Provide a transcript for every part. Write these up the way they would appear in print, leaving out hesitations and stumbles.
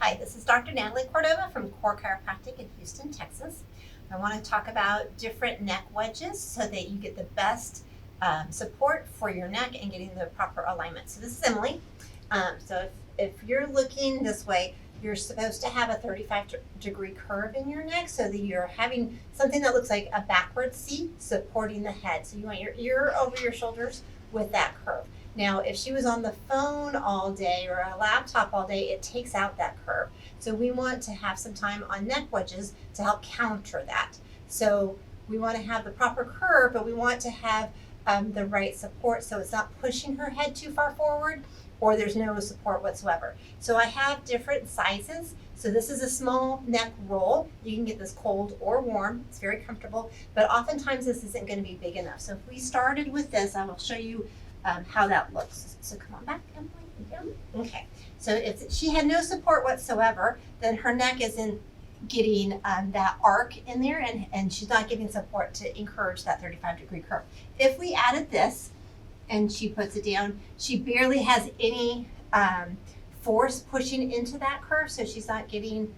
Hi, this is Dr. Natalie Cordova from Core Chiropractic in Houston, Texas. I want to talk about different neck wedges so that you get the best support for your neck and getting the proper alignment. So this is Emily. So if you're looking this way, you're supposed to have a 35-degree curve in your neck so that you're having something that looks like a backward C supporting the head. So you want your ear over your shoulders with that curve. Now, if she was on the phone all day or a laptop all day, it takes out that curve. So we want to have some time on neck wedges to help counter that. So we want to have the proper curve, but we want to have the right support so it's not pushing her head too far forward or there's no support whatsoever. So I have different sizes. So this is a small neck roll. You can get this cold or warm. It's very comfortable, but oftentimes this isn't going to be big enough. So if we started with this, I will show you how that looks. So come on back, Emily. Okay. So if she had no support whatsoever, then her neck isn't getting that arc in there, and she's not getting support to encourage that 35-degree curve. If we added this and she puts it down, she barely has any force pushing into that curve, so she's not getting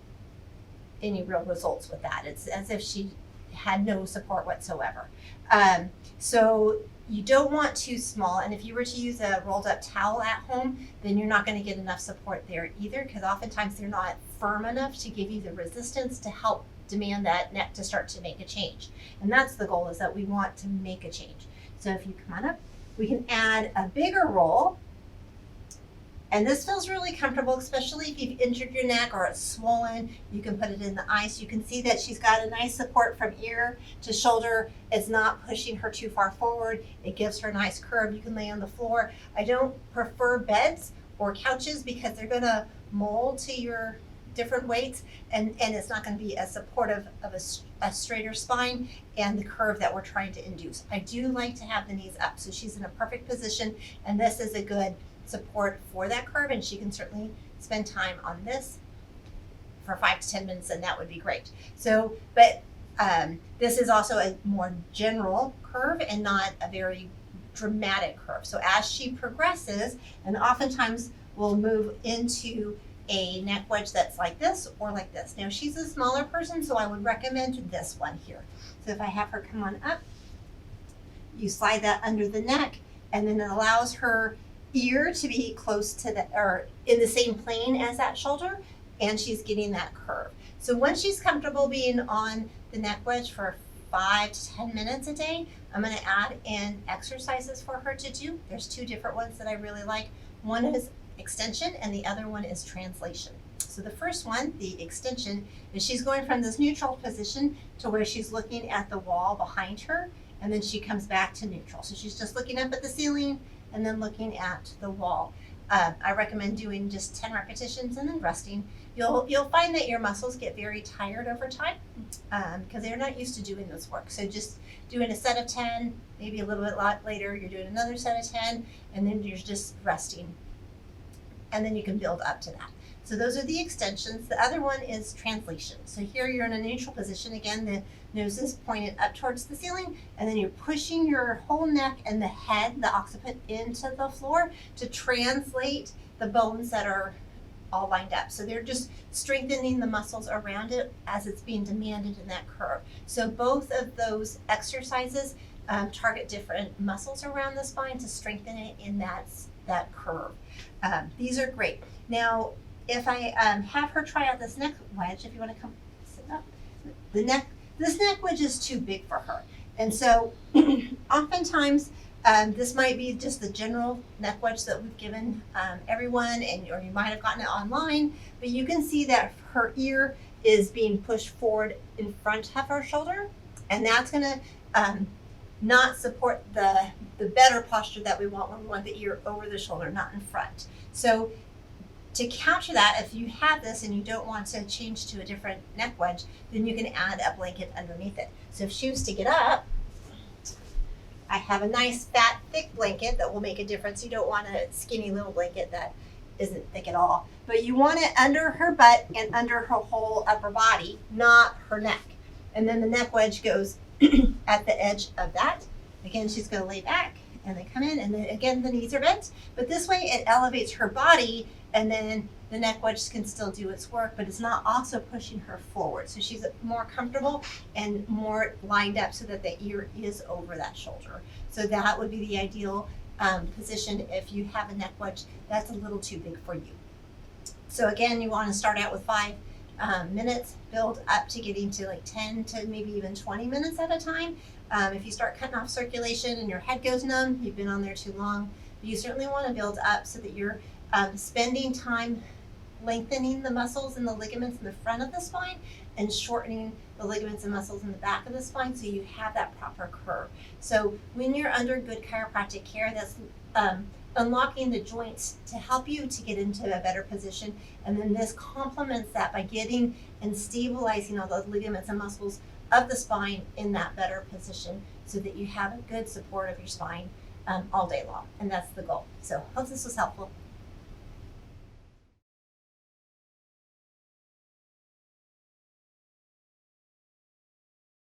any real results with that. It's as if she had no support whatsoever. So you don't want too small, and if you were to use a rolled up towel at home, then you're not going to get enough support there either, because oftentimes they're not firm enough to give you the resistance to help demand that neck to start to make a change. And that's the goal, is that we want to make a change. So if you come on up, we can add a bigger roll. And this feels really comfortable, especially if you've injured your neck or it's swollen. You can put it in the ice. You can see that she's got a nice support from ear to shoulder. It's not pushing her too far forward. It gives her a nice curve. You can lay on the floor. I don't prefer beds or couches because they're going to mold to your different weights, and it's not going to be as supportive of a straighter spine and the curve that we're trying to induce. I do like to have the knees up, so she's in a perfect position, and this is a good support for that curve, and she can certainly spend time on this for 5 to 10 minutes, and that would be great. So, but this is also a more general curve and not a very dramatic curve. So as she progresses, and oftentimes we'll move into a neck wedge that's like this or like this. Now she's a smaller person, so I would recommend this one here. So if I have her come on up, you slide that under the neck, and then it allows her ear to be close to the, or in the same plane as that shoulder, and she's getting that curve. So once she's comfortable being on the neck wedge for 5 to 10 minutes a day, I'm going to add in exercises for her to do. There's 2 different ones that I really like. One is extension and the other one is translation. So the first one, the extension, is she's going from this neutral position to where she's looking at the wall behind her, and then she comes back to neutral. So she's just looking up at the ceiling and then looking at the wall. I recommend doing just 10 repetitions and then resting. You'll find that your muscles get very tired over time because they're not used to doing this work. So just doing a set of 10, maybe a little bit later, you're doing another set of 10, and then you're just resting. And then you can build up to that. So those are the extensions. The other one is translation. So here you're in a neutral position. Again, the nose is pointed up towards the ceiling, and then you're pushing your whole neck and the head, the occiput, into the floor to translate the bones that are all lined up. So they're just strengthening the muscles around it as it's being demanded in that curve. So both of those exercises target different muscles around the spine to strengthen it in that curve. These are great. Now, if I have her try out this neck wedge, if you want to come sit up, this neck wedge is too big for her. And so oftentimes this might be just the general neck wedge that we've given everyone, or you might have gotten it online, but you can see that her ear is being pushed forward in front of her shoulder, and that's going to not support the better posture that we want when we want the ear over the shoulder, not in front. So to counter that, if you have this and you don't want to change to a different neck wedge, then you can add a blanket underneath it. So if she was to get up, I have a nice fat thick blanket that will make a difference. You don't want a skinny little blanket that isn't thick at all, but you want it under her butt and under her whole upper body, not her neck. And then the neck wedge goes at the edge of that. Again, she's going to lay back and then come in, and then again the knees are bent, but this way it elevates her body and then the neck wedge can still do its work, but it's not also pushing her forward. So she's more comfortable and more lined up so that the ear is over that shoulder. So that would be the ideal position if you have a neck wedge that's a little too big for you. So again, you want to start out with 5 minutes, build up to getting to like 10 to maybe even 20 minutes at a time. If you start cutting off circulation and your head goes numb, you've been on there too long. But you certainly want to build up so that you're spending time lengthening the muscles and the ligaments in the front of the spine and shortening the ligaments and muscles in the back of the spine so you have that proper curve. So when you're under good chiropractic care, that's unlocking the joints to help you to get into a better position. And then this complements that by getting and stabilizing all those ligaments and muscles of the spine in that better position so that you have a good support of your spine all day long. And that's the goal. So hope this was helpful.